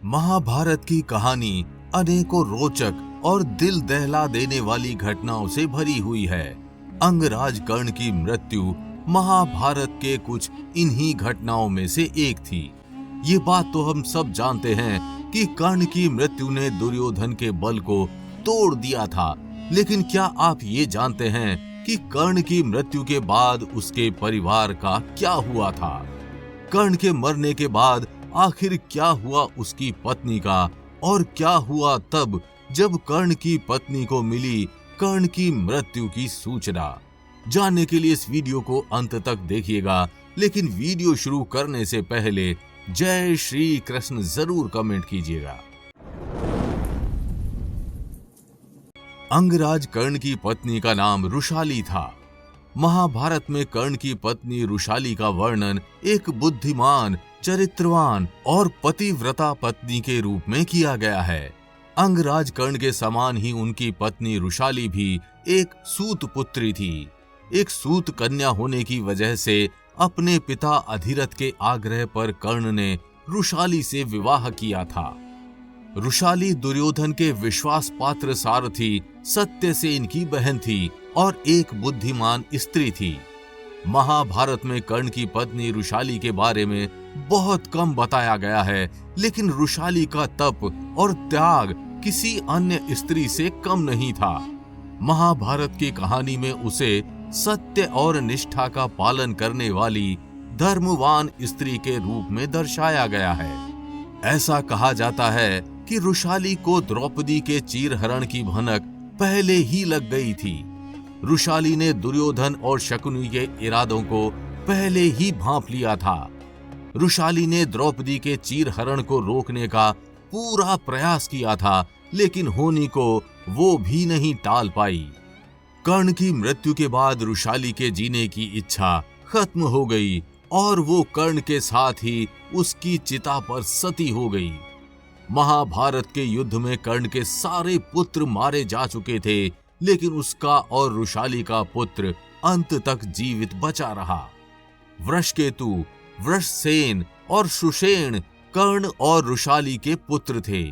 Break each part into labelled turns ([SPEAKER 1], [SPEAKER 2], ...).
[SPEAKER 1] महाभारत की कहानी अनेकों रोचक और दिल दहला देने वाली घटनाओं से भरी हुई है। अंगराज कर्ण की मृत्यु महाभारत के कुछ इन्हीं घटनाओं में से एक थी। ये बात तो हम सब जानते हैं कि कर्ण की मृत्यु ने दुर्योधन के बल को तोड़ दिया था, लेकिन क्या आप ये जानते हैं कि कर्ण की मृत्यु के बाद उसके परिवार का क्या हुआ था? कर्ण के मरने के बाद आखिर क्या हुआ उसकी पत्नी का, और क्या हुआ तब जब कर्ण की पत्नी को मिली कर्ण की मृत्यु की सूचना? जानने के लिए इस वीडियो को अंत तक देखिएगा, लेकिन वीडियो शुरू करने से पहले जय श्री कृष्ण जरूर कमेंट कीजिएगा। अंगराज कर्ण की पत्नी का नाम रुशाली था। महाभारत में कर्ण की पत्नी रुशाली का वर्णन एक बुद्धिमान, चरित्रवान और पतिव्रता पत्नी के रूप में किया गया है। अंगराज कर्ण के समान ही उनकी पत्नी रुशाली भी एक सूत पुत्री थी। एक सूत कन्या होने की वजह से अपने पिता अधिरथ के आग्रह पर कर्ण ने रुशाली से विवाह किया था। रुशाली दुर्योधन के विश्वास पात्र सारथी सत्यसेन की बहन थी और एक बुद्धिमान स्त्री थी। महाभारत में कर्ण की पत्नी रुशाली के बारे में बहुत कम बताया गया है, लेकिन रुशाली का तप और त्याग किसी अन्य स्त्री से कम नहीं था। महाभारत की कहानी में उसे सत्य और निष्ठा का पालन करने वाली धर्मवान स्त्री के रूप में दर्शाया गया है। ऐसा कहा जाता है कि रुशाली को द्रौपदी के चीरहरण की भनक पहले ही लग गई थी। रुशाली ने दुर्योधन और शकुनी के इरादों को पहले ही भांप लिया था। रुशाली ने द्रौपदी के चीरहरण को रोकने का पूरा प्रयास किया था, लेकिन होनी को वो भी नहीं टाल पाई। कर्ण की मृत्यु के बाद रुशाली के जीने की इच्छा खत्म हो गई और वो कर्ण के साथ ही उसकी चिता पर सती हो गई। महाभारत के युद्ध में कर्ण के सारे पुत्र मारे जा चुके थे, लेकिन उसका और रुशाली का पुत्र अंत तक जीवित बचा रहा। वृषकेतु, वृषसेन और सुषेण कर्ण और रुशाली के पुत्र थे।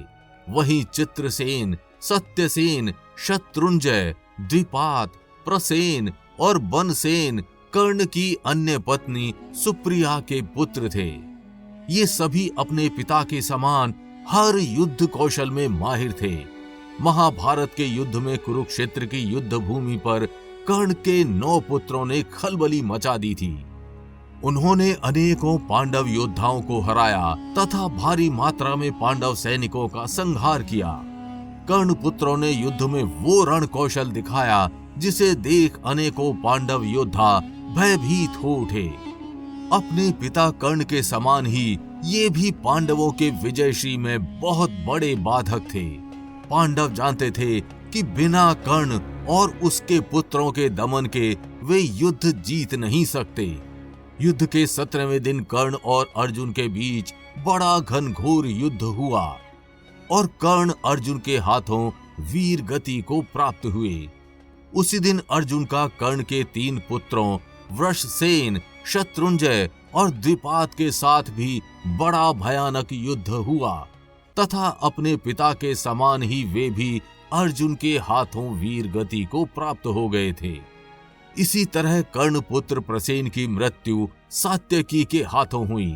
[SPEAKER 1] वहीं चित्रसेन, सत्यसेन, शत्रुंजय, द्विपात, प्रसेन और बनसेन कर्ण की अन्य पत्नी सुप्रिया के पुत्र थे। ये सभी अपने पिता के समान हर युद्ध कौशल में माहिर थे। महाभारत के युद्ध में कुरुक्षेत्र की युद्ध भूमि पर कर्ण के 9 पुत्रों ने खलबली मचा दी थी। उन्होंने अनेकों पांडव योद्धाओं को हराया तथा भारी मात्रा में पांडव सैनिकों का संहार किया। कर्ण पुत्रों ने युद्ध में वो रण कौशल दिखाया जिसे देख अनेकों पांडव योद्धा भयभीत हो उठे। अपने पिता कर्ण के समान ही ये भी पांडवों के विजयश्री में बहुत बड़े बाधक थे। पांडव जानते थे कि बिना कर्ण और उसके पुत्रों के दमन के वे युद्ध जीत नहीं सकते। युद्ध के 17वें दिन कर्ण और अर्जुन के बीच बड़ा घनघोर युद्ध हुआ और कर्ण अर्जुन के हाथों वीर गति को प्राप्त हुए। उसी दिन अर्जुन का कर्ण के 3 पुत्रों वृषसेन, शत्रुंजय और द्विपात के साथ भी बड़ा भयानक युद्ध हुआ तथा अपने पिता के समान ही वे भी अर्जुन के हाथों वीर गति को प्राप्त हो गए थे। इसी तरह कर्ण पुत्र प्रसेन की मृत्यु सात्यकी के हाथों हुई।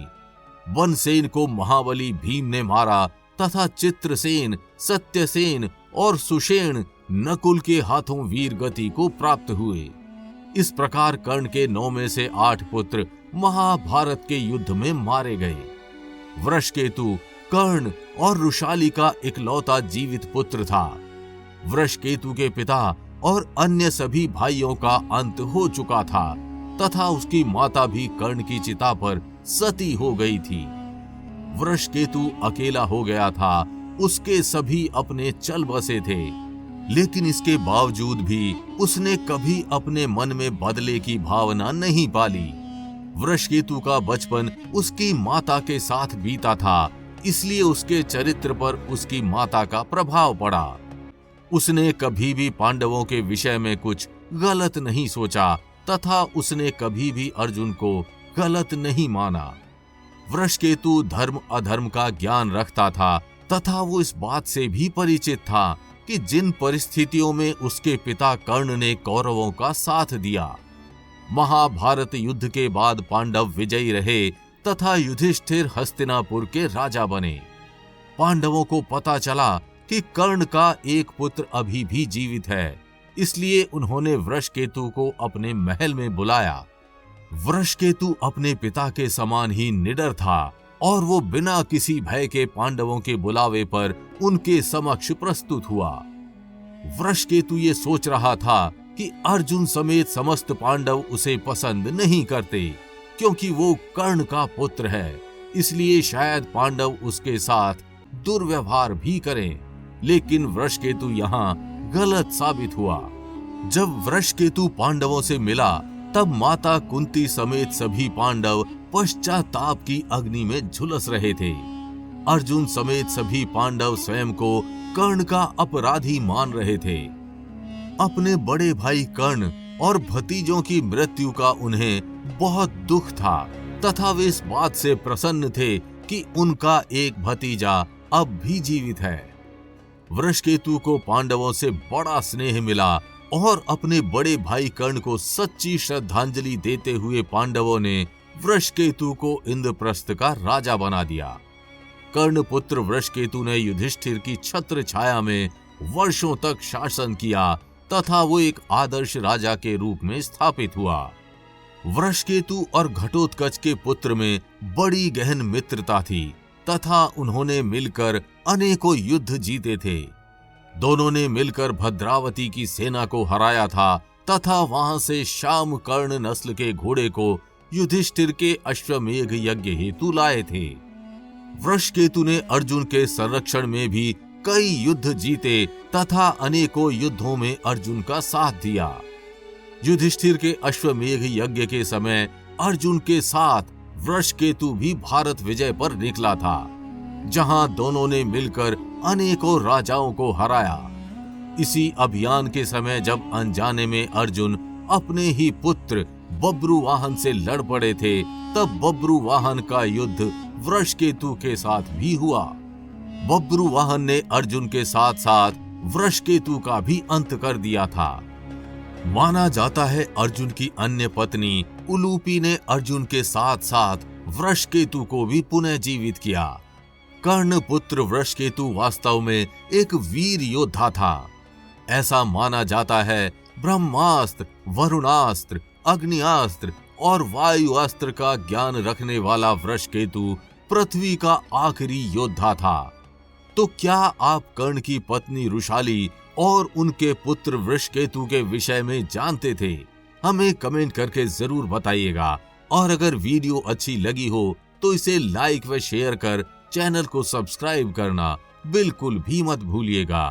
[SPEAKER 1] बनसेन को महाबली भीम ने मारा तथा चित्रसेन, सत्यसेन और सुषेण नकुल के हाथों वीर गति को प्राप्त हुए। इस प्रकार कर्ण के 9 में से 8 पुत्र महाभारत के युद्ध में मारे गए। वृषकेतु कर्ण और रुशाली का इकलौता जीवित पुत्र था। वृषकेतु के पिता और अन्य सभी भाइयों का अंत हो चुका था तथा उसकी माता भी कर्ण की चिता पर सती हो गई थी। वृषकेतु अकेला हो गया था, उसके सभी अपने चल बसे थे, लेकिन इसके बावजूद भी उसने कभी अपने मन में बदले की भावना नहीं पाली। वृषकेतु का बचपन उसकी माता के साथ बीता था, इसलिए उसके चरित्र पर उसकी माता का प्रभाव पड़ा। उसने कभी भी पांडवों के विषय में कुछ गलत नहीं सोचा तथा उसने कभी भी अर्जुन को गलत नहीं माना। वृषकेतु धर्म अधर्म का ज्ञान रखता था तथा वो इस बात से भी परिचित था कि जिन परिस्थितियों में उसके पिता कर्ण ने कौरवों का साथ दिया। महाभारत युद्ध के बाद पांडव विजयी रहे तथा युधिष्ठिर हस्तिनापुर के राजा बने। पांडवों को पता चला कि कर्ण का एक पुत्र अभी भी जीवित है, इसलिए उन्होंने वृषकेतु को अपने महल में बुलाया। वृषकेतु अपने पिता के समान ही निडर था और वो बिना किसी भय के पांडवों के बुलावे पर उनके समक्ष प्रस्तुत हुआ। वृषकेतु ये सोच रहा था कि अर्जुन समेत समस्त पांडव उसे पसंद नहीं करते, क्योंकि वो कर्ण का पुत्र है, इसलिए शायद पांडव उसके साथ दुर्व्यवहार भी करें। लेकिन वृषकेतु यहाँ गलत साबित हुआ। जब वृषकेतु पांडवों से मिला तब माता कुंती समेत सभी पांडव पश्चाताप की अग्नि में झुलस रहे थे। अर्जुन समेत सभी पांडव स्वयं को कर्ण का अपराधी मान रहे थे। अपने बड़े भाई कर्ण और भतीजों की मृत्यु का उन्हें बहुत दुख था तथा वे इस बात से प्रसन्न थे कि उनका एक भतीजा अब भी जीवित है। वृषकेतु को पांडवों से बड़ा स्नेह मिला और अपने बड़े भाई कर्ण को सच्ची श्रद्धांजलि देते हुए पांडवों ने वृषकेतु को इंद्रप्रस्थ का राजा बना दिया। कर्ण पुत्र वृषकेतु ने युधिष्ठिर की छत्र छाया में वर्षों तक शासन किया तथा वो एक आदर्श राजा के रूप में स्थापित हुआ। वृषकेतु और घटोत्कच के पुत्र में बड़ी गहन मित्रता थी तथा उन्होंने मिलकर अनेकों युद्ध जीते थे। दोनों ने मिलकर भद्रावती की सेना को हराया था तथा वहां से शाम कर्ण नस्ल के घोड़े को युधिष्ठिर के अश्वमेघ यज्ञ हेतु लाए थे। वृषकेतु ने अर्जुन के संरक्षण में भी कई युद्ध जीते तथा अनेकों युद्धों में अर्जुन का साथ दिया। युधिष्ठिर के अश्वमेघ यज्ञ के समय अर्जुन के साथ वृषकेतु भी भारत विजय पर निकला था, जहां दोनों ने मिलकर अनेकों राजाओं को हराया। इसी अभियान के समय जब अनजाने में अर्जुन अपने ही पुत्र बब्रुवाहन से लड़ पड़े थे, तब बब्रुवाहन का युद्ध वृषकेतु के साथ भी हुआ। बब्रुवाहन ने अर्जुन के साथ साथ वृषकेतु का भी अंत कर दिया था। माना जाता है अर्जुन की अन्य पत्नी उलूपी ने अर्जुन के साथ साथ वृषकेतु को भी पुनः जीवित किया। कर्ण पुत्र वृषकेतु वास्तव में एक वीर योद्धा था। ऐसा माना जाता है ब्रह्मास्त्र, वरुणास्त्र, अग्नियास्त्र और वायुअस्त्र का ज्ञान रखने वाला वृषकेतु पृथ्वी का आखिरी योद्धा था। तो क्या आप कर्ण की पत्नी रुशाली और उनके पुत्र वृषकेतु के विषय में जानते थे? हमें कमेंट करके जरूर बताइएगा। और अगर वीडियो अच्छी लगी हो तो इसे लाइक व शेयर कर चैनल को सब्सक्राइब करना बिल्कुल भी मत भूलिएगा।